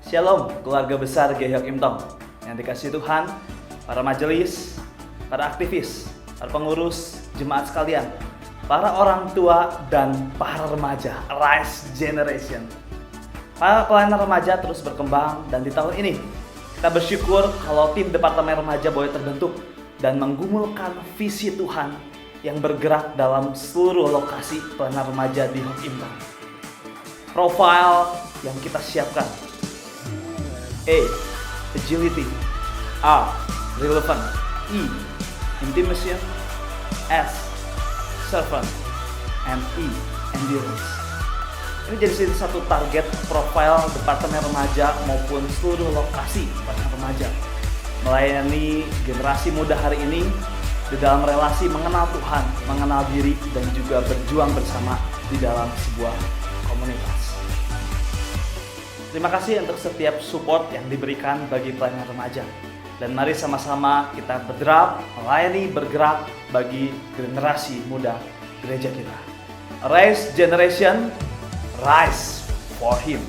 Shalom keluarga besar Gehyok Imtong yang dikasihi Tuhan, para majelis, para aktivis, para pengurus, jemaat sekalian, para orang tua dan para remaja, Rise Generation. Para pelayanan remaja terus berkembang dan di tahun ini kita bersyukur kalau tim Departemen Remaja boleh terbentuk dan menggumulkan visi Tuhan yang bergerak dalam seluruh lokasi pelayanan remaja di Gehyok Imtong. Profil yang kita siapkan: A. Agility. R. Relevant. E. Intimacy. S. Servant. And E. Endurance. Ini jadi satu target profil Departemen Remaja maupun seluruh lokasi pelayanan remaja, melayani generasi muda hari ini di dalam relasi mengenal Tuhan, mengenal diri, dan juga berjuang bersama di dalam sebuah komunitas. Terima kasih untuk setiap support yang diberikan bagi pelayanan remaja. Dan mari sama-sama kita melayani, bergerak bagi generasi muda gereja kita. Rise Generation, rise for Him.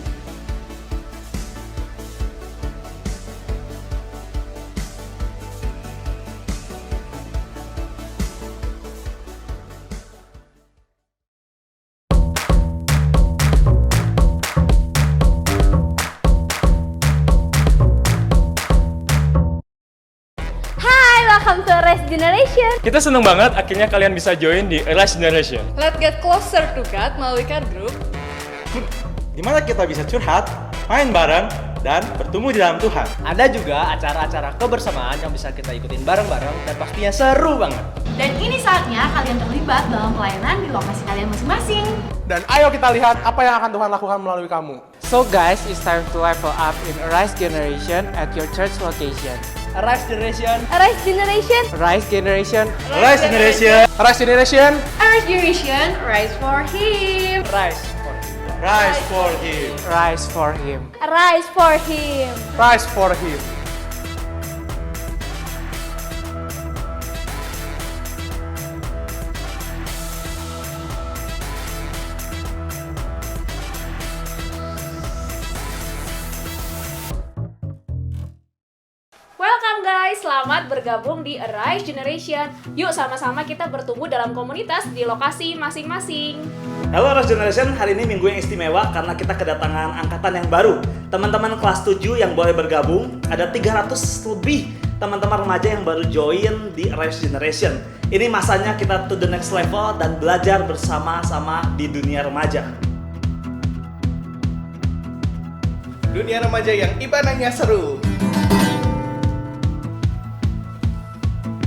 Welcome to Rise Generation. Kita seneng banget akhirnya kalian bisa join di Rise Generation. Let's get closer to God melalui card group, di mana kita bisa curhat, main bareng, dan bertumbuh di dalam Tuhan. Ada juga acara-acara kebersamaan yang bisa kita ikutin bareng-bareng dan pastinya seru banget. Dan ini saatnya kalian terlibat dalam pelayanan di lokasi kalian masing-masing. Dan ayo kita lihat apa yang akan Tuhan lakukan melalui kamu. So guys, it's time to level up in Rise Generation at your church location. Rise Generation. Rise Generation. Rise Generation. Rise Generation. Rise Generation. Rise Generation. Rise for Him. Rise for Him. Rise for Him. Rise for Him. Rise for Him. Rise for Him. Welcome guys, selamat bergabung di Rise Generation. Yuk sama-sama kita bertumbuh dalam komunitas di lokasi masing-masing. Halo Rise Generation, hari ini minggu yang istimewa karena kita kedatangan angkatan yang baru. Teman-teman kelas 7 yang boleh bergabung, ada 300 lebih teman-teman remaja yang baru join di Rise Generation. Ini masanya kita to the next level dan belajar bersama-sama di dunia remaja. Dunia remaja yang ibadahnya seru.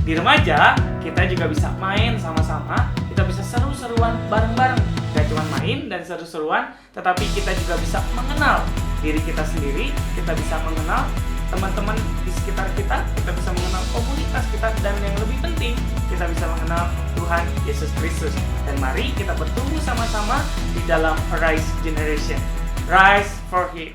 Di remaja, kita juga bisa main sama-sama, kita bisa seru-seruan bareng-bareng. Gak cuma main dan seru-seruan, tetapi kita juga bisa mengenal diri kita sendiri, kita bisa mengenal teman-teman di sekitar kita bisa mengenal komunitas kita, dan yang lebih penting, kita bisa mengenal Tuhan Yesus Kristus. Dan mari kita bertumbuh sama-sama di dalam Rise Generation. Rise for Him.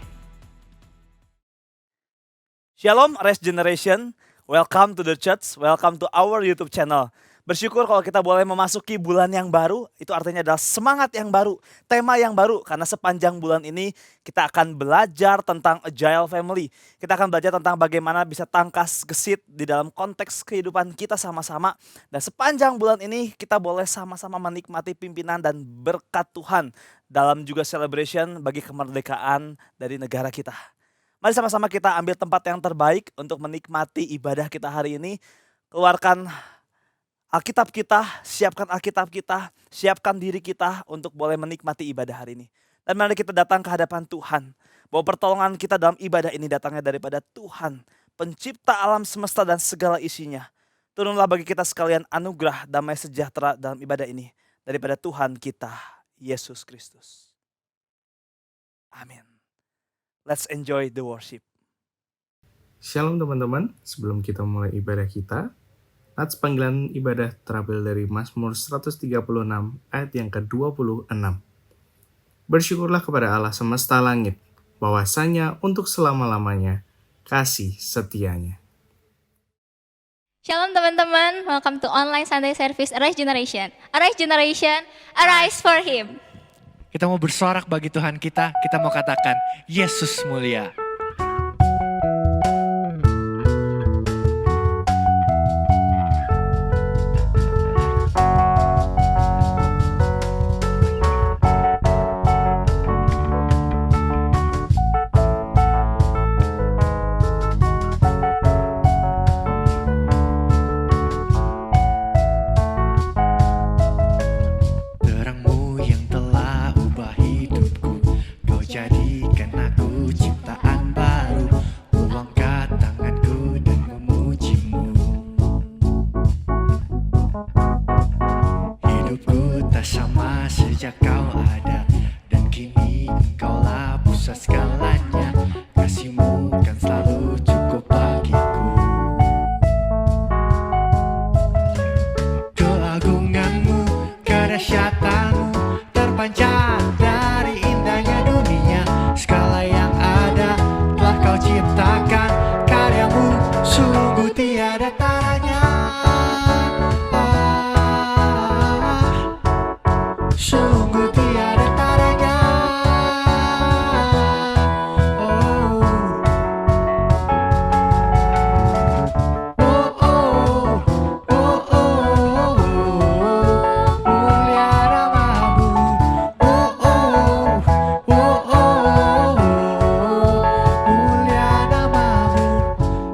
Shalom Rise Generation, welcome to the church, welcome to our YouTube channel. Bersyukur kalau kita boleh memasuki bulan yang baru, itu artinya adalah semangat yang baru, tema yang baru. Karena sepanjang bulan ini kita akan belajar tentang Agile Family. Kita akan belajar tentang bagaimana bisa tangkas gesit di dalam konteks kehidupan kita sama-sama. Dan sepanjang bulan ini kita boleh sama-sama menikmati pimpinan dan berkat Tuhan dalam juga celebration bagi kemerdekaan dari negara kita. Mari sama-sama kita ambil tempat yang terbaik untuk menikmati ibadah kita hari ini. Keluarkan Alkitab kita, siapkan diri kita untuk boleh menikmati ibadah hari ini. Dan mari kita datang ke hadapan Tuhan. Bahwa pertolongan kita dalam ibadah ini datangnya daripada Tuhan, pencipta alam semesta dan segala isinya. Turunlah bagi kita sekalian anugerah damai sejahtera dalam ibadah ini daripada Tuhan kita, Yesus Kristus. Amin. Let's enjoy the worship. Shalom teman-teman, sebelum kita mulai ibadah kita, nats panggilan ibadah terambil dari Mazmur 136 ayat yang ke-26. Bersyukurlah kepada Allah semesta langit, bahwasanya untuk selama-lamanya kasih setianya. Shalom teman-teman, welcome to online Sunday service Arise Generation. Arise Generation, arise for Him. Kita mau bersorak bagi Tuhan kita mau katakan, Yesus mulia. tak sama sejak kau ada, dan kini engkaulah pusat segalanya. Kasihmu kan selalu cukup bagiku. Keagunganmu, kedahsyatanmu terpancar dari indahnya dunia. Segala yang ada telah kau ciptakan, karyamu sungguh tiada taranya. Sungguh tiada taranya. Mulia namamu. Mulia namamu.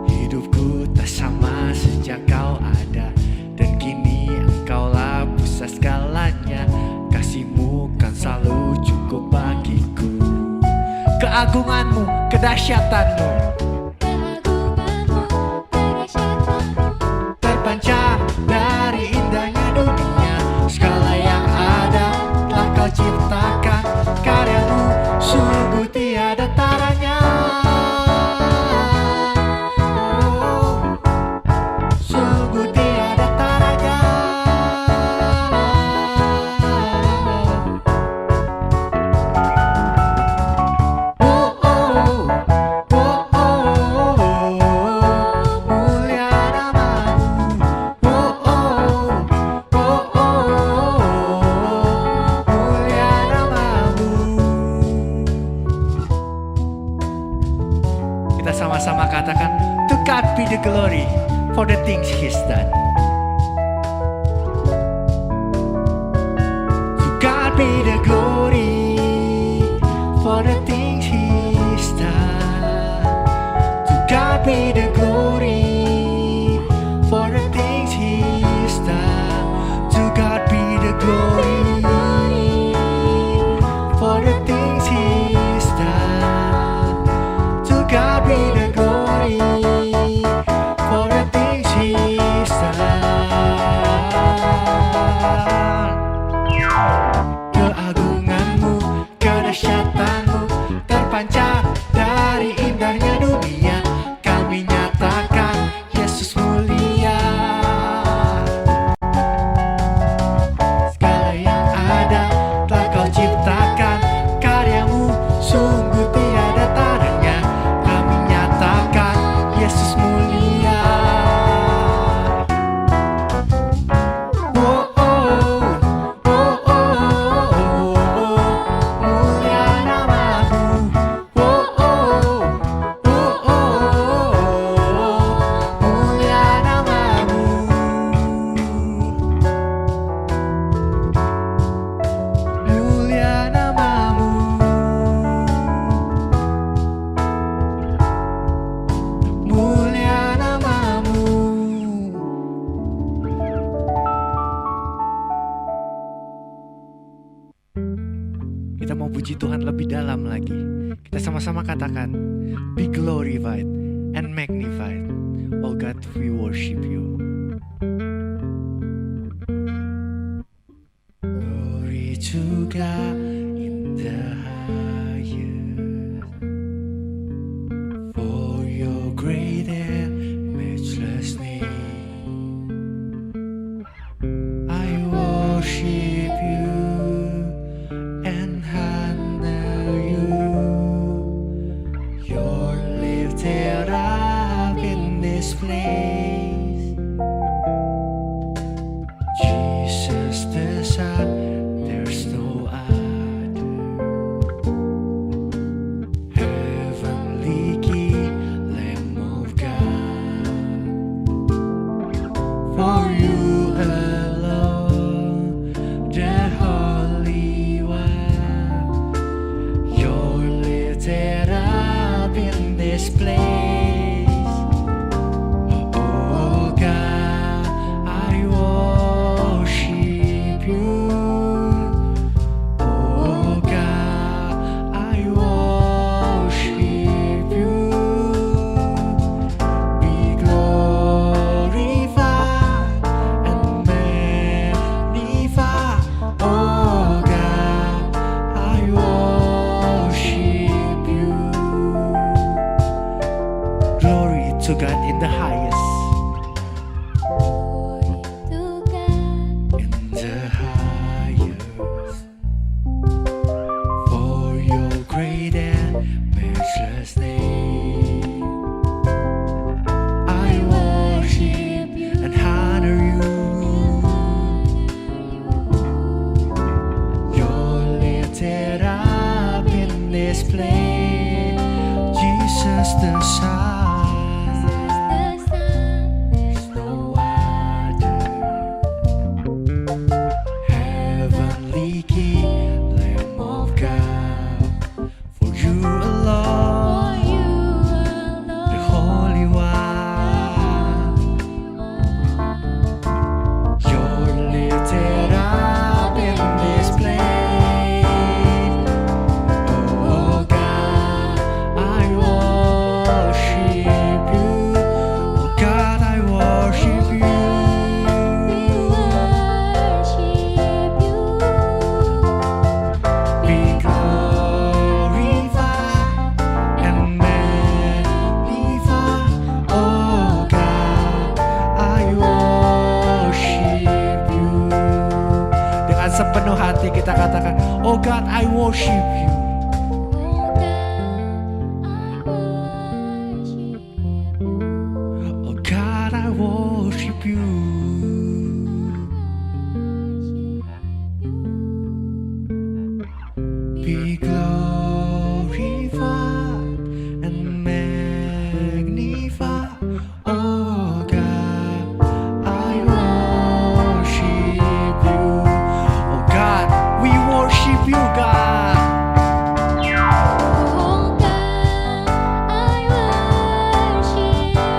Hidupku tak sama sejak kau ada, dan kini engkaulah pusat segalanya. Kasihmu kan selalu cukup bagiku. Keagunganmu, kedahsyatanmu terpancar dari indahnya dunia. Segala yang ada telah kau ciptakan, karyamu sungguh tiada taranya. Sungguh tiada taranya. Mulia namamu. Mulia namamu. Kita sama-sama katakan, to God be the glory for the things He's done. To God be the glory for the things He's done. To God be the glory for the things He's done. To God be the glory for the things He's done. To God be the glory for the things He's done. Keagunganmu, kedahsyatanmu terpancar dari indahnya dunia. Kami nyatakan Yesus mulia. Segala yang ada telah kau ciptakan, karyamu sungguh tiada taranya. Kami nyatakan Yesus mulia. Mulia namamu. Mulia namamu. Mulia namamu. Mulia namamu. Kita mau puji Tuhan lebih dalam lagi. Kita sama-sama katakan, be glorified and magnified. Oh God, we worship you. Glory to God in the highest, for your great and matchless name. I worship you and honor you. You're lifted up in this place, Jesus the Son, there's no other. Heavenly King, Lamb of God, for you alone, the Holy One. You're lifted up in this place. Oh God, I worship you. to God in the highest. To God. In the highest. For your great and matchless name, I worship and honor you. You're lifted up in this place, Jesus the Son. There's no other. Heavenly King, Lamb of God, for you alone, the Holy One. You're lifted up in this place. Oh God, I worship you. Oh God, I worship you. Be glorified and magnified. Oh God, I worship you. Dengan sepenuh hati kita katakan, Oh God, I worship you. Oh God, I worship you. Be glorified and magnified. Oh God, I worship you. Oh God, we worship you, God. Oh God, I worship you.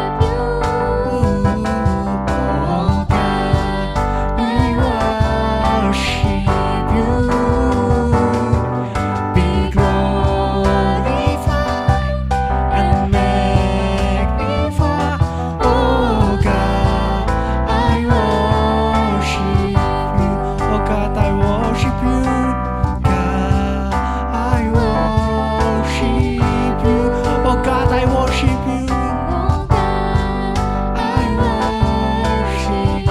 Oh God, we worship you. Be glorified and magnified. Oh God, I worship you. Oh God, I worship you. God, I worship you. Oh God, I worship you. I worship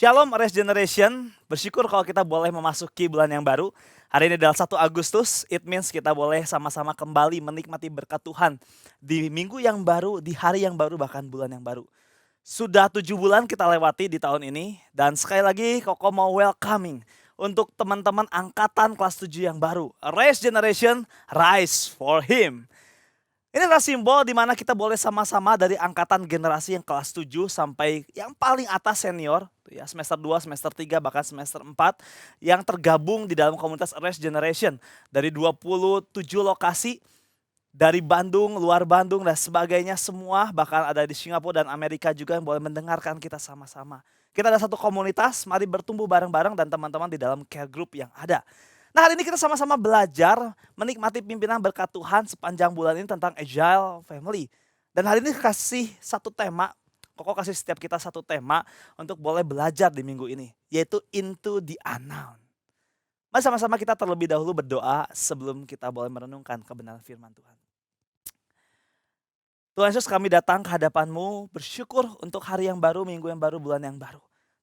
Shalom Race Generation, bersyukur kalau kita boleh memasuki bulan yang baru. Hari ini adalah 1 Agustus, it means kita boleh sama-sama kembali menikmati berkat Tuhan. Di minggu yang baru, di hari yang baru, bahkan bulan yang baru. Sudah 7 bulan kita lewati di tahun ini, dan sekali lagi Koko mau welcoming untuk teman-teman angkatan kelas 7 yang baru. Race Generation, Rise for Him. Ini adalah simbol di mana kita boleh sama-sama dari angkatan generasi yang kelas 7 sampai yang paling atas senior, tuh ya, semester 2, semester 3, bahkan semester 4 yang tergabung di dalam komunitas Race Generation dari 27 lokasi dari Bandung, luar Bandung dan sebagainya semua, bahkan ada di Singapura dan Amerika juga yang boleh mendengarkan kita sama-sama. Kita ada satu komunitas, mari bertumbuh bareng-bareng dan teman-teman di dalam care group yang ada. Nah, hari ini kita sama-sama belajar menikmati pimpinan berkat Tuhan sepanjang bulan ini tentang Agile Family. Dan hari ini kasih satu tema, Koko kasih setiap kita satu tema untuk boleh belajar di minggu ini, yaitu Into the Unknown. Mari sama-sama kita terlebih dahulu berdoa sebelum kita boleh merenungkan kebenaran firman Tuhan. Tuhan Yesus, kami datang ke hadapan-Mu bersyukur untuk hari yang baru, minggu yang baru, bulan yang baru.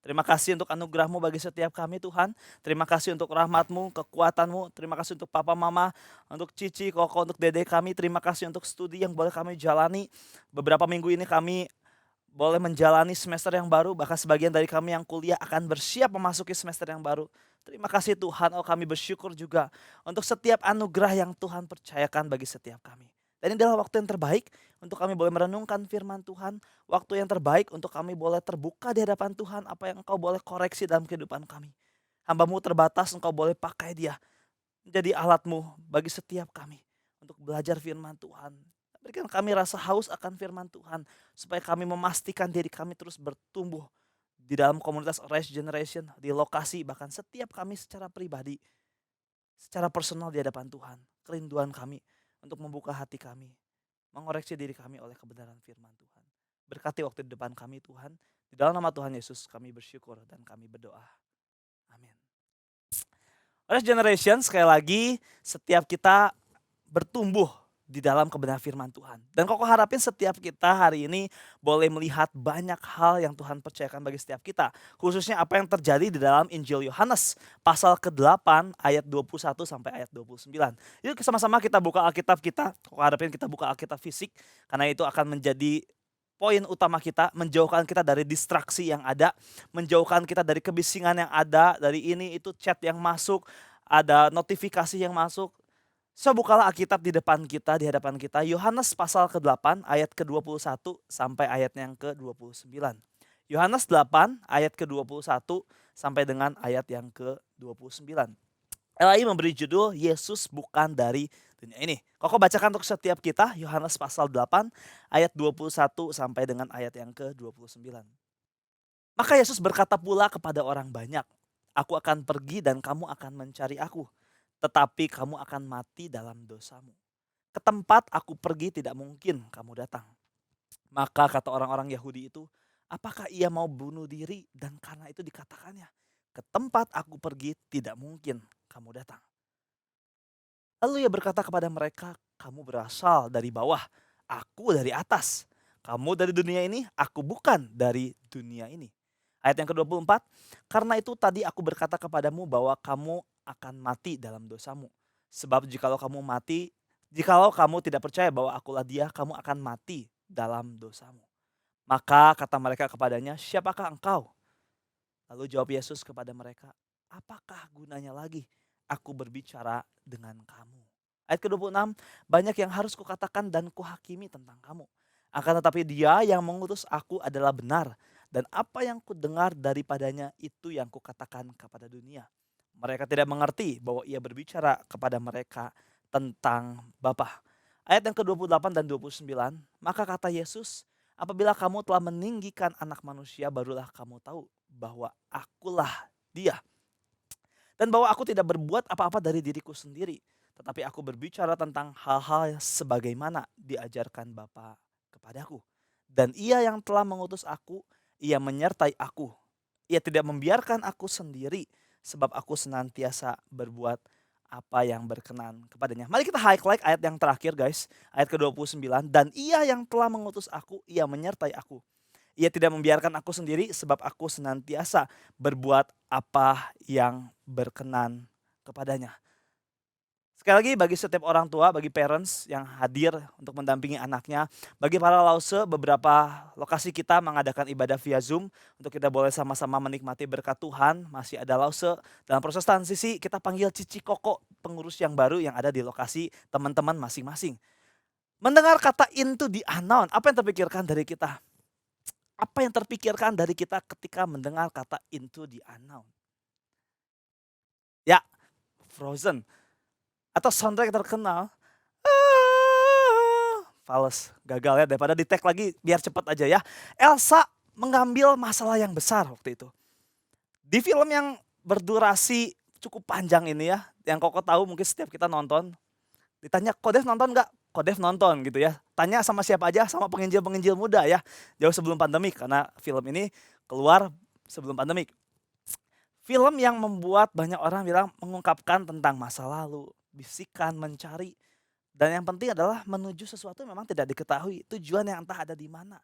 Terima kasih untuk anugerah-Mu bagi setiap kami Tuhan. Terima kasih untuk rahmat-Mu, kekuatan-Mu. Terima kasih untuk papa mama, untuk cici, koko, untuk dede kami. Terima kasih untuk studi yang boleh kami jalani. Beberapa minggu ini kami boleh menjalani semester yang baru. Bahkan sebagian dari kami yang kuliah akan bersiap memasuki semester yang baru. Terima kasih Tuhan, kami bersyukur juga untuk setiap anugerah yang Tuhan percayakan bagi setiap kami. Dan ini adalah waktu yang terbaik untuk kami boleh merenungkan firman Tuhan. Waktu yang terbaik untuk kami boleh terbuka di hadapan Tuhan. Apa yang Engkau boleh koreksi dalam kehidupan kami. Hambamu terbatas, engkau boleh pakai dia menjadi alatmu bagi setiap kami untuk belajar firman Tuhan. Berikan kami rasa haus akan firman Tuhan supaya kami memastikan diri kami terus bertumbuh di dalam komunitas Arise Generation, di lokasi, bahkan setiap kami secara pribadi, secara personal di hadapan Tuhan. Kerinduan kami untuk membuka hati kami, mengoreksi diri kami oleh kebenaran firman Tuhan. Berkati waktu di depan kami Tuhan. Di dalam nama Tuhan Yesus kami bersyukur dan kami berdoa. Amin. Arise Generation, sekali lagi setiap kita bertumbuh di dalam kebenaran firman Tuhan. Dan Koko harapin setiap kita hari ini boleh melihat banyak hal yang Tuhan percayakan bagi setiap kita. Khususnya apa yang terjadi di dalam Injil Yohanes pasal ke-8 ayat 21 sampai ayat 29. Yuk sama-sama kita buka Alkitab kita. Koko harapin kita buka Alkitab fisik karena itu akan menjadi poin utama kita, menjauhkan kita dari distraksi yang ada, menjauhkan kita dari kebisingan yang ada, dari ini itu chat yang masuk, ada notifikasi yang masuk. So bukalah Alkitab di depan kita, di hadapan kita, Yohanes pasal ke-8 ayat ke-21 sampai ayat yang ke-29. Yohanes 8 ayat ke-21 sampai dengan ayat yang ke-29. LAI memberi judul Yesus bukan dari dunia ini. Koko bacakan untuk setiap kita Yohanes pasal 8 ayat 21 sampai dengan ayat yang ke-29. Maka Yesus berkata pula kepada orang banyak, aku akan pergi dan kamu akan mencari aku, tetapi kamu akan mati dalam dosamu. Ke tempat aku pergi tidak mungkin kamu datang. Maka kata orang-orang Yahudi itu, apakah ia mau bunuh diri? Dan karena itu dikatakannya, ke tempat aku pergi tidak mungkin kamu datang. Lalu ia berkata kepada mereka, kamu berasal dari bawah, aku dari atas. Kamu dari dunia ini, aku bukan dari dunia ini. Ayat yang ke-24, karena itu tadi aku berkata kepadamu bahwa kamu akan mati dalam dosamu. Sebab jikalau kamu tidak percaya bahwa akulah dia, kamu akan mati dalam dosamu. Maka kata mereka kepadanya, siapakah engkau? Lalu jawab Yesus kepada mereka, apakah gunanya lagi aku berbicara dengan kamu? Ayat ke-26, banyak yang harus kukatakan dan kuhakimi tentang kamu. Akan tetapi dia yang mengutus aku adalah benar. Dan apa yang kudengar daripadanya itu yang kukatakan kepada dunia. Mereka tidak mengerti bahwa ia berbicara kepada mereka tentang Bapa. Ayat yang ke-28 dan 29, maka kata Yesus, apabila kamu telah meninggikan anak manusia, barulah kamu tahu bahwa akulah dia. Dan bahwa aku tidak berbuat apa-apa dari diriku sendiri, tetapi aku berbicara tentang hal-hal sebagaimana diajarkan Bapa kepadaku. Dan ia yang telah mengutus aku, ia menyertai aku. Ia tidak membiarkan aku sendiri, sebab aku senantiasa berbuat apa yang berkenan kepadanya. Mari kita highlight ayat yang terakhir guys, ayat ke-29. Dan ia yang telah mengutus aku, ia menyertai aku. Ia tidak membiarkan aku sendiri sebab aku senantiasa berbuat apa yang berkenan kepadanya. Sekali lagi bagi setiap orang tua, bagi parents yang hadir untuk mendampingi anaknya, bagi para lause, beberapa lokasi kita mengadakan ibadah via Zoom untuk kita boleh sama-sama menikmati berkat Tuhan. Masih ada lause dalam proses transisi, kita panggil Cici Koko, pengurus yang baru yang ada di lokasi teman-teman masing-masing. Mendengar kata into the unknown, apa yang terpikirkan dari kita? Apa yang terpikirkan dari kita ketika mendengar kata into the unknown? Ya, Frozen. Atau soundtrack terkenal. Fals, gagal ya, daripada di tag lagi biar cepat aja ya. Elsa mengambil masalah yang besar waktu itu. Di film yang berdurasi cukup panjang ini ya, yang Koko tahu mungkin setiap kita nonton. Ditanya, Kodev nonton gak? Kodev nonton gitu ya. Tanya sama siapa aja, sama penginjil-penginjil muda ya. Jauh sebelum pandemik, karena film ini keluar sebelum pandemik. Film yang membuat banyak orang bilang mengungkapkan tentang masa lalu, bisikan, mencari. Dan yang penting adalah menuju sesuatu yang memang tidak diketahui. Tujuan yang entah ada di mana.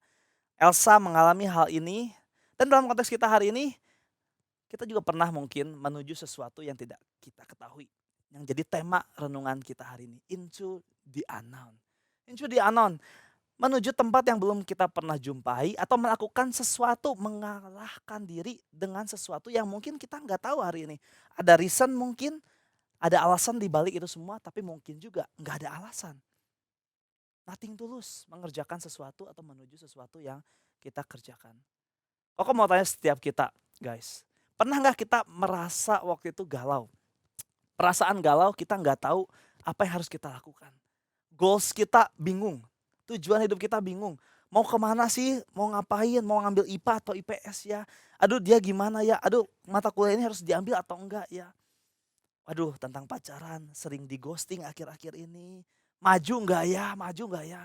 Elsa mengalami hal ini. Dan dalam konteks kita hari ini, kita juga pernah mungkin menuju sesuatu yang tidak kita ketahui. Yang jadi tema renungan kita hari ini. Into the unknown. Into the unknown. Menuju tempat yang belum kita pernah jumpai. Atau melakukan sesuatu, mengalahkan diri dengan sesuatu yang mungkin kita nggak tahu hari ini. Ada reason mungkin. Ada alasan di balik itu semua, tapi mungkin juga nggak ada alasan. Nothing tulus mengerjakan sesuatu atau menuju sesuatu yang kita kerjakan. Koko mau tanya setiap kita, guys. Pernah nggak kita merasa waktu itu galau? Perasaan galau, kita nggak tahu apa yang harus kita lakukan. Goals kita bingung, tujuan hidup kita bingung. Mau kemana sih, mau ngapain, mau ngambil IPA atau IPS ya. Aduh dia gimana ya, aduh mata kuliah ini harus diambil atau enggak ya. Waduh tentang pacaran, sering di ghosting akhir-akhir ini. Maju nggak ya, maju nggak ya.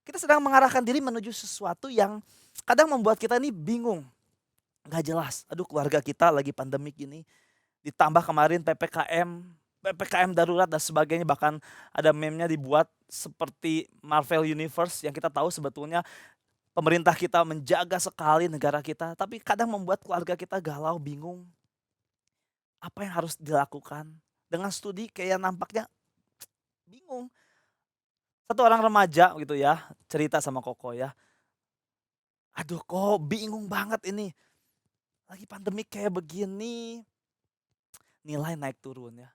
Kita sedang mengarahkan diri menuju sesuatu yang kadang membuat kita ini bingung. Nggak jelas, aduh keluarga kita lagi pandemik ini. Ditambah kemarin PPKM darurat dan sebagainya, bahkan ada meme-nya dibuat seperti Marvel Universe yang kita tahu sebetulnya pemerintah kita menjaga sekali negara kita, tapi kadang membuat keluarga kita galau, bingung. Apa yang harus dilakukan? Dengan studi kayak nampaknya bingung. Satu orang remaja gitu ya, cerita sama Koko ya. Aduh kok bingung banget ini. Lagi pandemik kayak begini, nilai naik turun ya.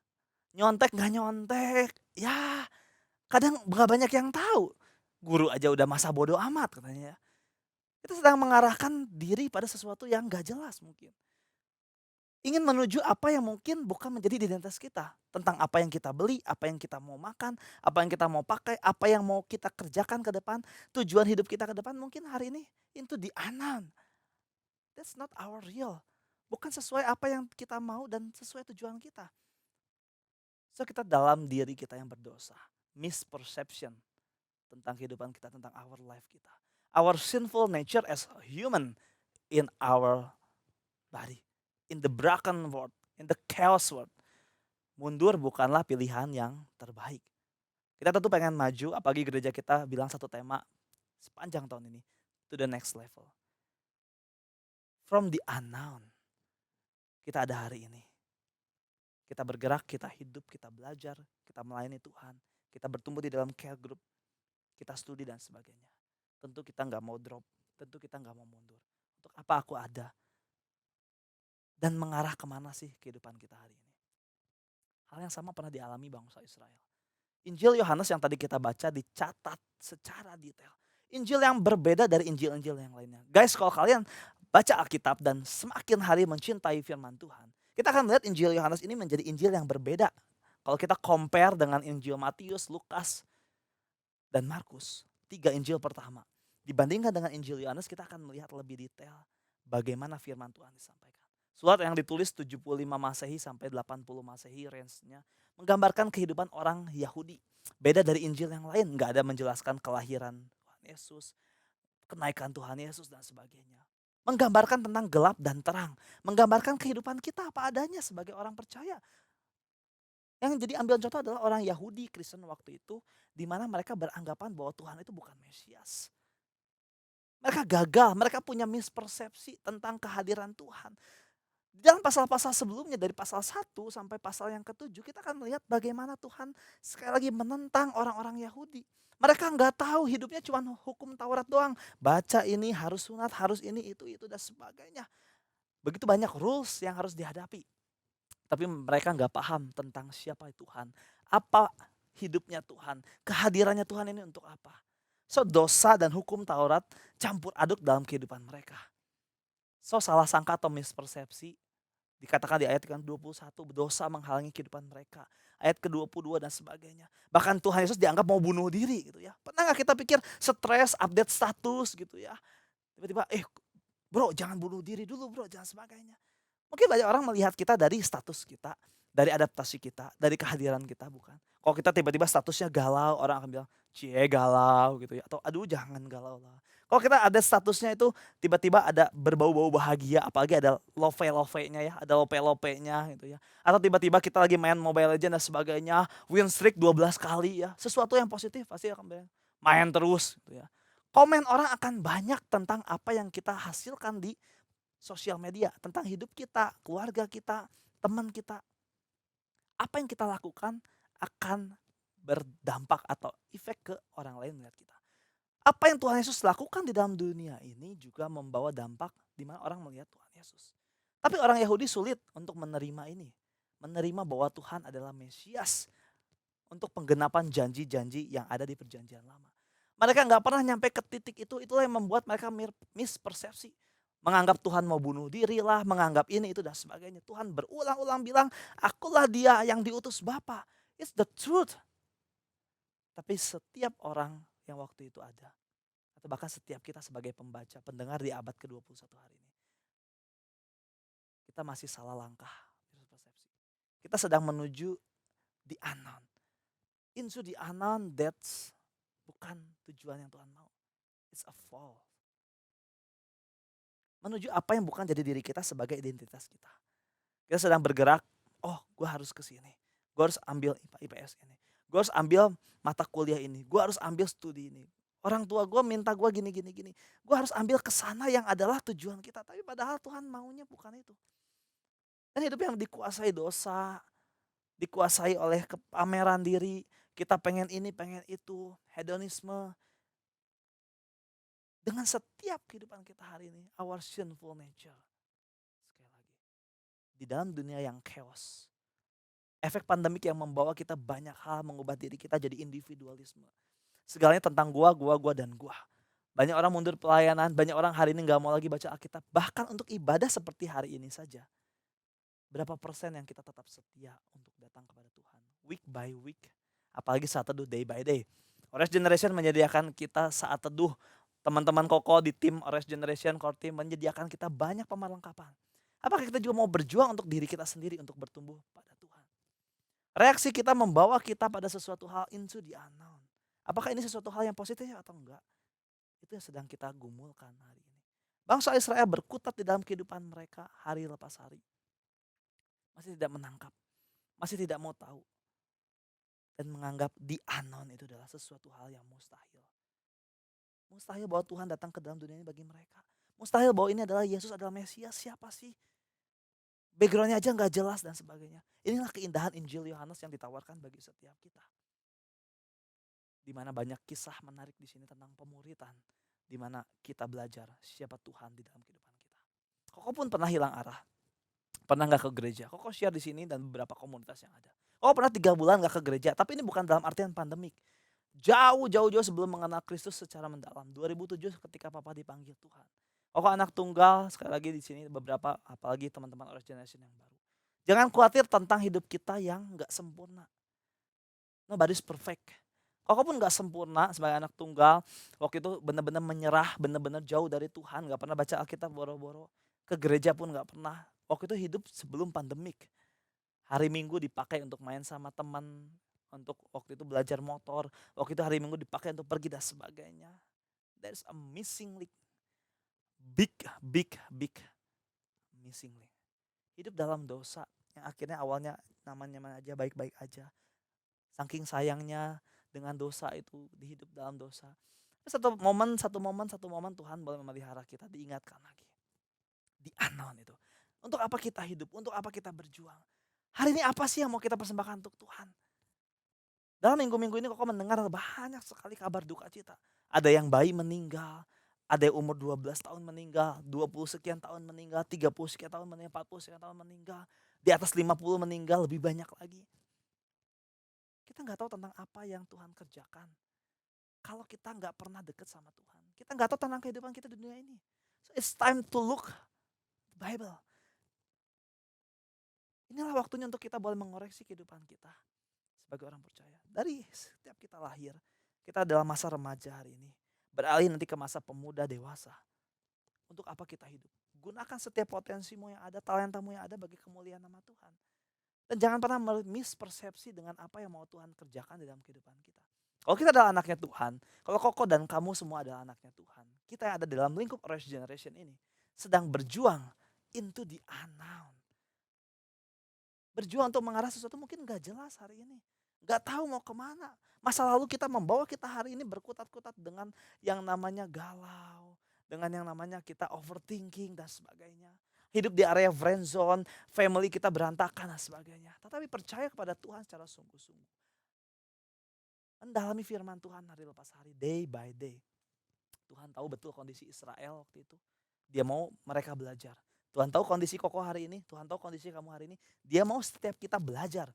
Nyontek nggak nyontek, ya kadang nggak banyak yang tahu. Guru aja udah masa bodoh amat katanya ya. Kita sedang mengarahkan diri pada sesuatu yang nggak jelas mungkin. Ingin menuju apa yang mungkin bukan menjadi identitas kita. Tentang apa yang kita beli, apa yang kita mau makan, apa yang kita mau pakai, apa yang mau kita kerjakan ke depan. Tujuan hidup kita ke depan mungkin hari ini into the unknown. That's not our real. Bukan sesuai apa yang kita mau dan sesuai tujuan kita. So kita dalam diri kita yang berdosa. Misperception tentang kehidupan kita, tentang our life kita. Our sinful nature as a human in our body. In the broken world, in the chaos world. Mundur bukanlah pilihan yang terbaik. Kita tentu pengen maju, apalagi gereja kita bilang satu tema sepanjang tahun ini. To the next level. From the unknown. Kita ada hari ini. Kita bergerak, kita hidup, kita belajar, kita melayani Tuhan. Kita bertumbuh di dalam care group, kita studi dan sebagainya. Tentu kita nggak mau drop, tentu kita nggak mau mundur. Untuk apa aku ada? Dan mengarah kemana sih kehidupan kita hari ini? Hal yang sama pernah dialami bangsa Israel. Injil Yohanes yang tadi kita baca dicatat secara detail. Injil yang berbeda dari Injil-Injil yang lainnya. Guys, kalau kalian baca Alkitab dan semakin hari mencintai firman Tuhan, kita akan melihat Injil Yohanes ini menjadi Injil yang berbeda. Kalau kita compare dengan Injil Matius, Lukas, dan Markus, 3 Injil pertama. Dibandingkan dengan Injil Yohanes, kita akan melihat lebih detail bagaimana firman Tuhan disampaikan. Surat yang ditulis 75 Masehi sampai 80 Masehi range-nya menggambarkan kehidupan orang Yahudi. Beda dari Injil yang lain, nggak ada menjelaskan kelahiran Tuhan Yesus, kenaikan Tuhan Yesus dan sebagainya. Menggambarkan tentang gelap dan terang. Menggambarkan kehidupan kita apa adanya sebagai orang percaya. Yang jadi ambil contoh adalah orang Yahudi Kristen waktu itu. Di mana mereka beranggapan bahwa Tuhan itu bukan Mesias. Mereka gagal, mereka punya mispersepsi tentang kehadiran Tuhan. Dalam pasal-pasal sebelumnya dari pasal 1 sampai pasal yang ke-7 kita akan melihat bagaimana Tuhan sekali lagi menentang orang-orang Yahudi. Mereka nggak tahu hidupnya cuma hukum Taurat doang. Baca ini harus sunat, harus ini, itu dan sebagainya. Begitu banyak rules yang harus dihadapi. Tapi mereka nggak paham tentang siapa Tuhan. Apa hidupnya Tuhan. Kehadirannya Tuhan ini untuk apa. So dosa dan hukum Taurat campur aduk dalam kehidupan mereka. So salah sangka atau mispersepsi. Dikatakan di ayat ke-21 dosa menghalangi kehidupan mereka. Ayat ke-22 dan sebagainya. Bahkan Tuhan Yesus dianggap mau bunuh diri gitu ya. Pernah gak kita pikir stres, update status gitu ya. Tiba-tiba bro jangan bunuh diri dulu bro, jangan sebagainya. Mungkin banyak orang melihat kita dari status kita. Dari adaptasi kita, dari kehadiran kita bukan. Kalau kita tiba-tiba statusnya galau, orang akan bilang cie galau gitu ya. Atau aduh jangan galau lah. Kalau kita ada statusnya itu tiba-tiba ada berbau-bau bahagia, apalagi ada love-nya ya, ada lope-lopenya gitu ya. Atau tiba-tiba kita lagi main Mobile Legends dan sebagainya, win streak 12 kali ya. Sesuatu yang positif pasti akan main terus gitu ya. Komen orang akan banyak tentang apa yang kita hasilkan di sosial media, tentang hidup kita, keluarga kita, teman kita. Apa yang kita lakukan akan berdampak atau efek ke orang lain melihat kita. Apa yang Tuhan Yesus lakukan di dalam dunia ini juga membawa dampak di mana orang melihat Tuhan Yesus. Tapi orang Yahudi sulit untuk menerima ini. Menerima bahwa Tuhan adalah Mesias untuk penggenapan janji-janji yang ada di perjanjian lama. Mereka nggak pernah nyampe ke titik itu, itulah yang membuat mereka mispersepsi. Menganggap Tuhan mau bunuh diri lah, menganggap ini itu dan sebagainya. Tuhan berulang-ulang bilang, akulah dia yang diutus Bapa. It's the truth. Tapi setiap orang yang waktu itu ada, atau bahkan setiap kita sebagai pembaca, pendengar di abad ke-21 hari ini, kita masih salah langkah. Kita sedang menuju the unknown. Into the unknown, that's bukan tujuan yang Tuhan mau. It's a fall. Menuju apa yang bukan jadi diri kita sebagai identitas kita. Kita sedang bergerak, oh gue harus ke sini. Gue harus ambil IPS ini. Gue harus ambil mata kuliah ini. Gue harus ambil studi ini. Orang tua gue minta gue gini. Gue harus ambil ke sana yang adalah tujuan kita. Tapi padahal Tuhan maunya bukan itu. Dan hidup yang dikuasai dosa, dikuasai oleh kepameran diri, kita pengen ini, pengen itu, hedonisme. Dengan setiap kehidupan kita hari ini, our sinful nature. Sekali lagi, di dalam dunia yang chaos, efek pandemik yang membawa kita banyak hal mengubah diri kita jadi individualisme. Segalanya tentang gua, dan gua. Banyak orang mundur pelayanan, banyak orang hari ini gak mau lagi baca Alkitab. Bahkan untuk ibadah seperti hari ini saja. Berapa persen yang kita tetap setia untuk datang kepada Tuhan. Week by week. Apalagi saat teduh day by day. Orange Generation menyediakan kita saat teduh. Teman-teman Koko di tim Orange Generation Core Team menyediakan kita banyak pemerlengkapan. Apakah kita juga mau berjuang untuk diri kita sendiri untuk bertumbuh pada Tuhan? Reaksi kita membawa kita pada sesuatu hal into the unknown. Apakah ini sesuatu hal yang positif atau enggak? Itu yang sedang kita gumulkan hari ini. Bangsa Israel berkutat di dalam kehidupan mereka hari lepas hari. Masih tidak menangkap, masih tidak mau tahu. Dan menganggap the unknown itu adalah sesuatu hal yang mustahil. Mustahil bahwa Tuhan datang ke dalam dunia ini bagi mereka. Mustahil bahwa ini adalah Yesus adalah Mesias, siapa sih? Backgroundnya aja gak jelas dan sebagainya. Inilah keindahan Injil Yohanes yang ditawarkan bagi setiap kita. Di mana banyak kisah menarik di sini tentang pemuritan. Di mana kita belajar siapa Tuhan di dalam kehidupan kita. Koko pun pernah hilang arah. Pernah gak ke gereja. Koko share di sini dan beberapa komunitas yang ada. Koko pernah 3 bulan gak ke gereja. Tapi ini bukan dalam artian pandemik. Jauh sebelum mengenal Kristus secara mendalam. 2007 ketika papa dipanggil Tuhan. Koko anak tunggal, sekali lagi di sini beberapa, apalagi teman-teman Orange Generation yang baru. Jangan khawatir tentang hidup kita yang gak sempurna. Nobody's perfect. Koko pun gak sempurna sebagai anak tunggal. Waktu itu benar-benar menyerah, benar-benar jauh dari Tuhan. Gak pernah baca Alkitab boro-boro. Ke gereja pun gak pernah. Waktu itu hidup sebelum pandemik. Hari Minggu dipakai untuk main sama teman. Untuk waktu itu belajar motor. Waktu itu hari Minggu dipakai untuk pergi dan sebagainya. There's a missing link. Big missing link. Hidup dalam dosa. Yang akhirnya awalnya nyaman-nyaman aja, baik-baik aja. Saking sayangnya dengan dosa itu, dihidup dalam dosa. Satu momen Tuhan boleh memelihara kita, diingatkan lagi. Di unknown itu. Untuk apa kita hidup? Untuk apa kita berjuang? Hari ini apa sih yang mau kita persembahkan untuk Tuhan? Dalam minggu-minggu ini kok mendengar banyak sekali kabar duka cita. Ada yang bayi meninggal, ada yang umur 12 tahun meninggal, 20 sekian tahun meninggal, 30 sekian tahun meninggal, 40 sekian tahun meninggal. Di atas 50 meninggal, lebih banyak lagi. Kita gak tahu tentang apa yang Tuhan kerjakan. Kalau kita gak pernah dekat sama Tuhan. Kita gak tahu tentang kehidupan kita di dunia ini. So it's time to look the Bible. Inilah waktunya untuk kita boleh mengoreksi kehidupan kita sebagai orang percaya. Dari setiap kita lahir, kita adalah masa remaja hari ini. Beralih nanti ke masa pemuda dewasa. Untuk apa kita hidup? Gunakan setiap potensimu yang ada, talentamu yang ada bagi kemuliaan nama Tuhan. Dan jangan pernah mispersepsi dengan apa yang mau Tuhan kerjakan di dalam kehidupan kita. Kalau kita adalah anaknya Tuhan, kalau Koko dan kamu semua adalah anaknya Tuhan. Kita yang ada dalam lingkup Orange Generation ini sedang berjuang into the unknown. Berjuang untuk mengarah sesuatu mungkin gak jelas hari ini. Gak tahu mau kemana. Masa lalu kita membawa kita hari ini berkutat-kutat dengan yang namanya galau. Dengan yang namanya kita overthinking dan sebagainya. Hidup di area friend zone, family kita berantakan dan sebagainya. Tetapi percaya kepada Tuhan secara sungguh-sungguh. Mendalami firman Tuhan hari lepas hari, day by day. Tuhan tahu betul kondisi Israel waktu itu. Dia mau mereka belajar. Tuhan tahu kondisi Koko hari ini, Tuhan tahu kondisi kamu hari ini. Dia mau setiap kita belajar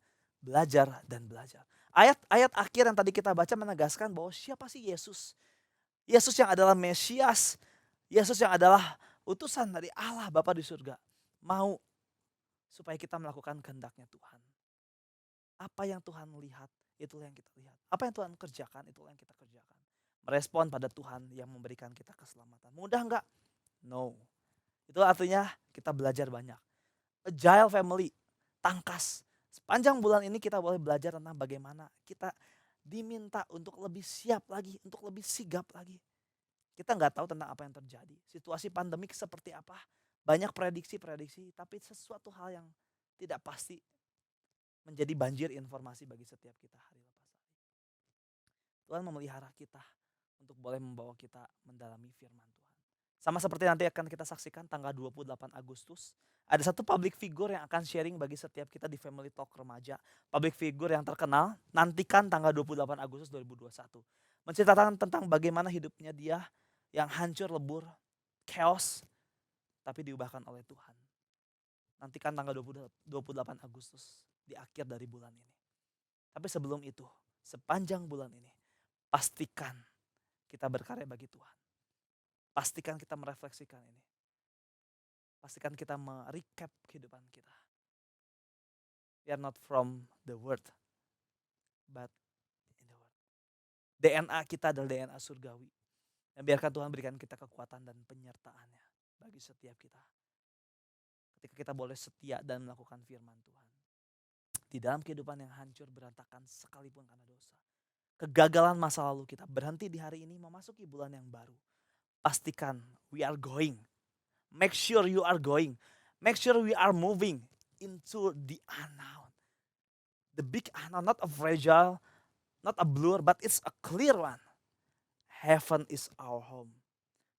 dan belajar. Ayat akhir yang tadi kita baca menegaskan bahwa siapa sih Yesus? Yesus yang adalah Mesias, Yesus yang adalah utusan dari Allah Bapa di surga mau supaya kita melakukan kehendaknya Tuhan. Apa yang Tuhan lihat, itulah yang kita lihat. Apa yang Tuhan kerjakan, itulah yang kita kerjakan. Merespon pada Tuhan yang memberikan kita keselamatan. Mudah enggak? No. Itu artinya kita belajar banyak. Agile family, tangkas. Sepanjang bulan ini kita boleh belajar tentang bagaimana kita diminta untuk lebih siap lagi, untuk lebih sigap lagi. Kita nggak tahu tentang apa yang terjadi. Situasi pandemik seperti apa. Banyak prediksi-prediksi, tapi sesuatu hal yang tidak pasti menjadi banjir informasi bagi setiap kita hari lepas hari. Tuhan memelihara kita untuk boleh membawa kita mendalami firman Tuhan. Sama seperti nanti akan kita saksikan tanggal 28 Agustus. Ada satu public figure yang akan sharing bagi setiap kita di Family Talk Remaja. Public figure yang terkenal, nantikan tanggal 28 Agustus 2021. Menceritakan tentang bagaimana hidupnya dia yang hancur lebur, chaos, tapi diubahkan oleh Tuhan. Nantikan tanggal 28 Agustus di akhir dari bulan ini. Tapi sebelum itu, sepanjang bulan ini, pastikan kita berkarya bagi Tuhan. Pastikan kita merefleksikan ini. Pastikan kita merecap kehidupan kita. We are not from the world, but in the world. DNA kita adalah DNA surgawi. Dan biarkan Tuhan berikan kita kekuatan dan penyertaannya bagi setiap kita. Ketika kita boleh setia dan melakukan firman Tuhan. Di dalam kehidupan yang hancur berantakan sekalipun karena dosa. Kegagalan masa lalu kita berhenti di hari ini memasuki bulan yang baru. Pastikan we are going. Make sure you are going. Make sure we are moving into the unknown. The big unknown, not a fragile, not a blur, but it's a clear one. Heaven is our home.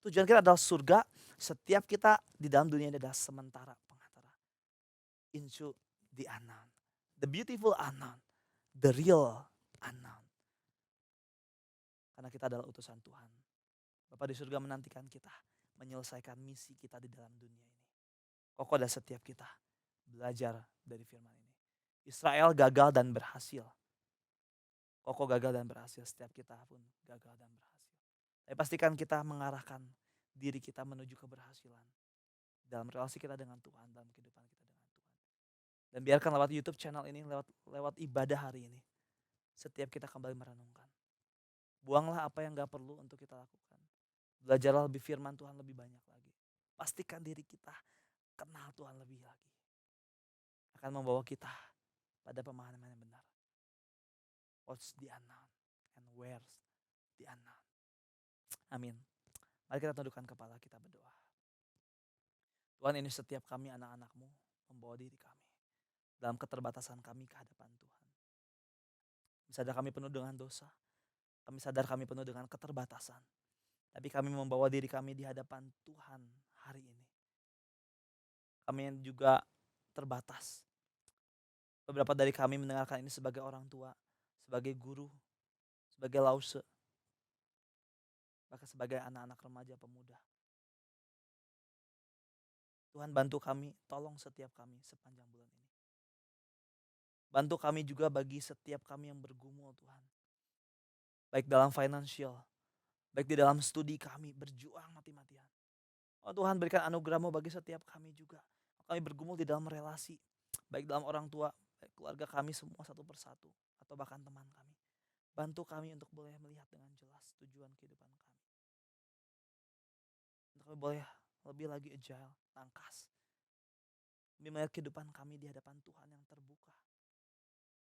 Tujuan kita adalah surga. Setiap kita di dalam dunia ini adalah sementara pengatara. Into the unknown. The beautiful unknown. The real unknown. Karena kita adalah utusan Tuhan. Bapa di surga menantikan kita menyelesaikan misi kita di dalam dunia ini. Kokoh dan setiap kita belajar dari firman ini. Israel gagal dan berhasil. Kokoh gagal dan berhasil, setiap kita pun gagal dan berhasil. Tapi pastikan kita mengarahkan diri kita menuju keberhasilan dalam relasi kita dengan Tuhan, dalam kehidupan kita dengan Tuhan. Dan biarkan lewat YouTube channel ini, lewat ibadah hari ini, setiap kita kembali merenungkan. Buanglah apa yang gak perlu untuk kita lakukan. Belajarlah lebih firman Tuhan lebih banyak lagi. Pastikan diri kita kenal Tuhan lebih lagi. Akan membawa kita pada pemahaman yang benar. What's the unknown and where's the unknown. Amin. Mari kita tundukkan kepala, kita berdoa. Tuhan, ini setiap kami anak-anak-Mu membawa diri kami dalam keterbatasan kami ke hadapan Tuhan. Kami sadar kami penuh dengan dosa. Kami sadar kami penuh dengan keterbatasan. Tapi kami membawa diri kami di hadapan Tuhan hari ini. Kami yang juga terbatas. Beberapa dari kami mendengarkan ini sebagai orang tua, sebagai guru, sebagai lause, bahkan sebagai anak-anak remaja pemuda. Tuhan bantu kami, tolong setiap kami sepanjang bulan ini. Bantu kami juga bagi setiap kami yang bergumul Tuhan. Baik dalam financial, baik di dalam studi kami, berjuang mati-matian. Oh Tuhan, berikan anugerah-Mu bagi setiap kami juga. Kami bergumul di dalam relasi, baik dalam orang tua, baik keluarga kami semua satu persatu, atau bahkan teman kami. Bantu kami untuk boleh melihat dengan jelas tujuan kehidupan kami. Untuk kami boleh lebih lagi agile, tangkas. Lebih melihat kehidupan kami di hadapan Tuhan yang terbuka.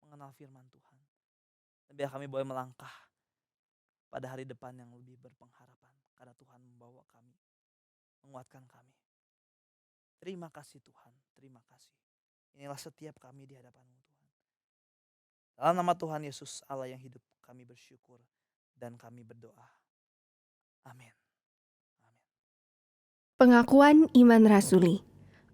Mengenal firman Tuhan. Dan biar kami boleh melangkah pada hari depan yang lebih berpengharapan. Karena Tuhan membawa kami, menguatkan kami. Terima kasih Tuhan, terima kasih. Inilah setiap kami di hadapan-Mu Tuhan. Dalam nama Tuhan Yesus Allah yang hidup, kami bersyukur dan kami berdoa. Amin. Amin. Pengakuan iman rasuli.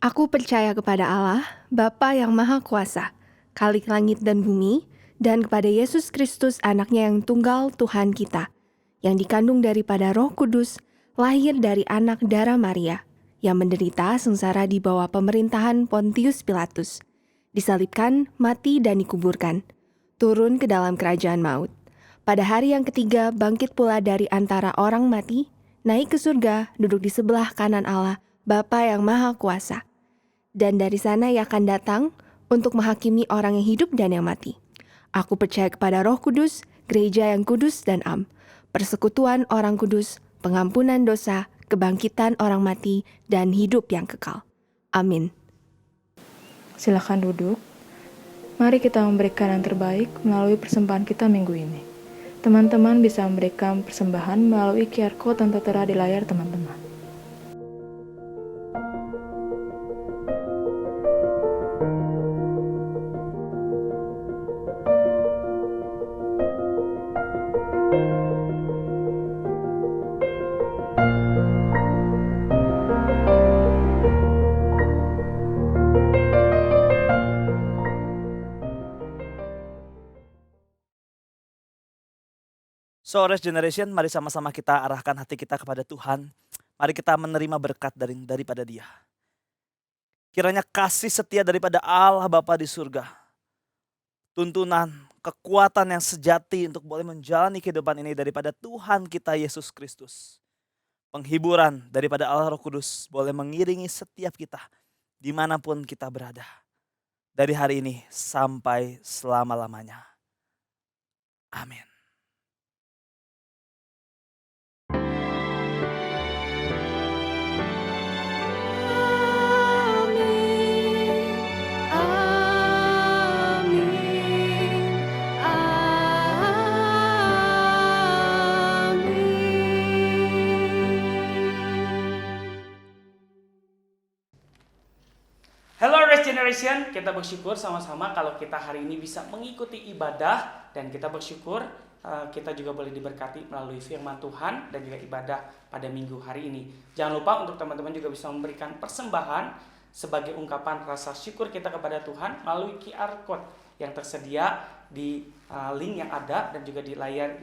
Aku percaya kepada Allah, Bapa yang Maha Kuasa, Khalik langit dan bumi, dan kepada Yesus Kristus anaknya yang tunggal Tuhan kita, yang dikandung daripada Roh Kudus, lahir dari anak darah Maria, yang menderita sengsara di bawah pemerintahan Pontius Pilatus, disalibkan, mati dan dikuburkan, turun ke dalam kerajaan maut. Pada hari yang ketiga bangkit pula dari antara orang mati, naik ke surga, duduk di sebelah kanan Allah, Bapa yang Maha Kuasa. Dan dari sana Ia akan datang untuk menghakimi orang yang hidup dan yang mati. Aku percaya kepada Roh Kudus, gereja yang kudus dan am, persekutuan orang kudus, pengampunan dosa, kebangkitan orang mati, dan hidup yang kekal. Amin. Silakan duduk. Mari kita memberikan yang terbaik melalui persembahan kita minggu ini. Teman-teman bisa memberikan persembahan melalui QR Code yang tertera di layar teman-teman. So, Rise Generation, mari sama-sama kita arahkan hati kita kepada Tuhan. Mari kita menerima berkat daripada Dia. Kiranya kasih setia daripada Allah Bapa di surga, tuntunan, kekuatan yang sejati untuk boleh menjalani kehidupan ini daripada Tuhan kita Yesus Kristus. Penghiburan daripada Allah Roh Kudus boleh mengiringi setiap kita dimanapun kita berada. Dari hari ini sampai selama-lamanya. Amin. Hello Rise Generation, kita bersyukur sama-sama kalau kita hari ini bisa mengikuti ibadah dan kita bersyukur kita juga boleh diberkati melalui firman Tuhan dan juga ibadah pada minggu hari ini. Jangan lupa untuk teman-teman juga bisa memberikan persembahan sebagai ungkapan rasa syukur kita kepada Tuhan melalui QR Code yang tersedia di link yang ada dan juga di layar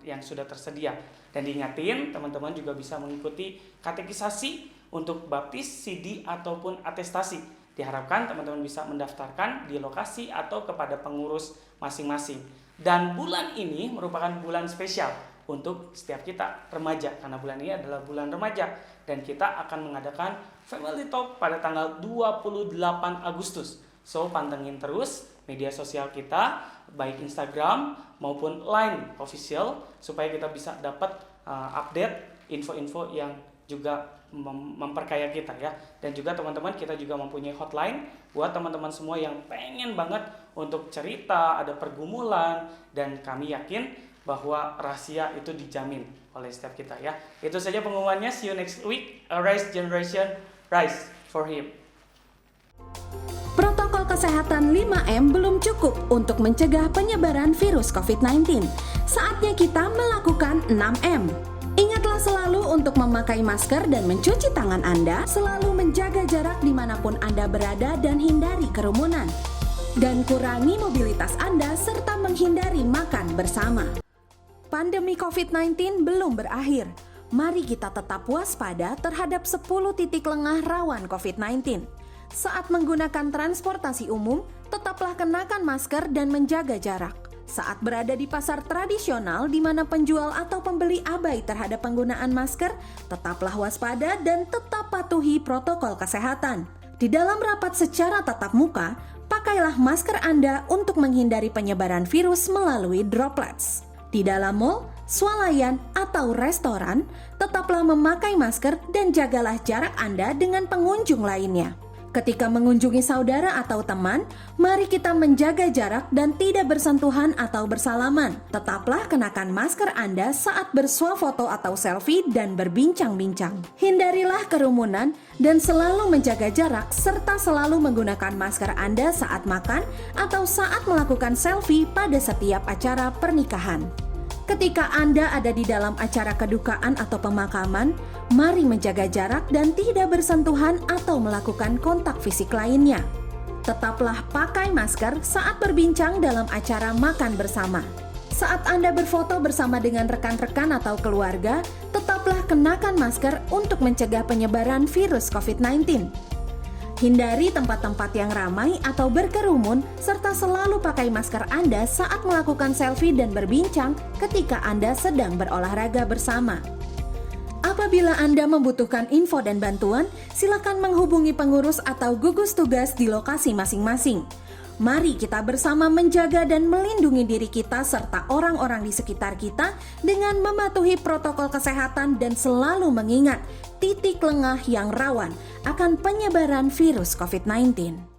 yang sudah tersedia. Dan diingatin teman-teman juga bisa mengikuti katekisasi untuk baptis, CD ataupun atestasi. Diharapkan teman-teman bisa mendaftarkan di lokasi atau kepada pengurus masing-masing. Dan bulan ini merupakan bulan spesial untuk setiap kita remaja. Karena bulan ini adalah bulan remaja. Dan kita akan mengadakan Family Talk pada tanggal 28 Agustus. So pantengin terus media sosial kita, baik Instagram maupun Line official. Supaya kita bisa dapat update info-info yang juga memperkaya kita ya. Dan juga teman-teman kita juga mempunyai hotline buat teman-teman semua yang pengen banget untuk cerita, ada pergumulan, dan kami yakin bahwa rahasia itu dijamin oleh setiap kita ya. Itu saja pengumumannya. See you next week. Rise Generation, rise for Him. Protokol kesehatan 5M belum cukup untuk mencegah penyebaran virus COVID-19. Saatnya kita melakukan 6M. Ingatlah selalu untuk memakai masker dan mencuci tangan Anda, selalu menjaga jarak dimanapun Anda berada dan hindari kerumunan. Dan kurangi mobilitas Anda serta menghindari makan bersama. Pandemi COVID-19 belum berakhir. Mari kita tetap waspada terhadap 10 titik lengah rawan COVID-19. Saat menggunakan transportasi umum, tetaplah kenakan masker dan menjaga jarak. Saat berada di pasar tradisional di mana penjual atau pembeli abai terhadap penggunaan masker, tetaplah waspada dan tetap patuhi protokol kesehatan. Di dalam rapat secara tatap muka, pakailah masker Anda untuk menghindari penyebaran virus melalui droplets. Di dalam mall, swalayan, atau restoran, tetaplah memakai masker dan jagalah jarak Anda dengan pengunjung lainnya. Ketika mengunjungi saudara atau teman, mari kita menjaga jarak dan tidak bersentuhan atau bersalaman. Tetaplah kenakan masker Anda saat bersuah foto atau selfie dan berbincang-bincang. Hindarilah kerumunan dan selalu menjaga jarak serta selalu menggunakan masker Anda saat makan atau saat melakukan selfie pada setiap acara pernikahan. Ketika Anda ada di dalam acara kedukaan atau pemakaman, mari menjaga jarak dan tidak bersentuhan atau melakukan kontak fisik lainnya. Tetaplah pakai masker saat berbincang dalam acara makan bersama. Saat Anda berfoto bersama dengan rekan-rekan atau keluarga, tetaplah kenakan masker untuk mencegah penyebaran virus COVID-19. Hindari tempat-tempat yang ramai atau berkerumun, serta selalu pakai masker Anda saat melakukan selfie dan berbincang ketika Anda sedang berolahraga bersama. Apabila Anda membutuhkan info dan bantuan, silakan menghubungi pengurus atau gugus tugas di lokasi masing-masing. Mari kita bersama menjaga dan melindungi diri kita serta orang-orang di sekitar kita dengan mematuhi protokol kesehatan dan selalu mengingat titik lengah yang rawan akan penyebaran virus COVID-19.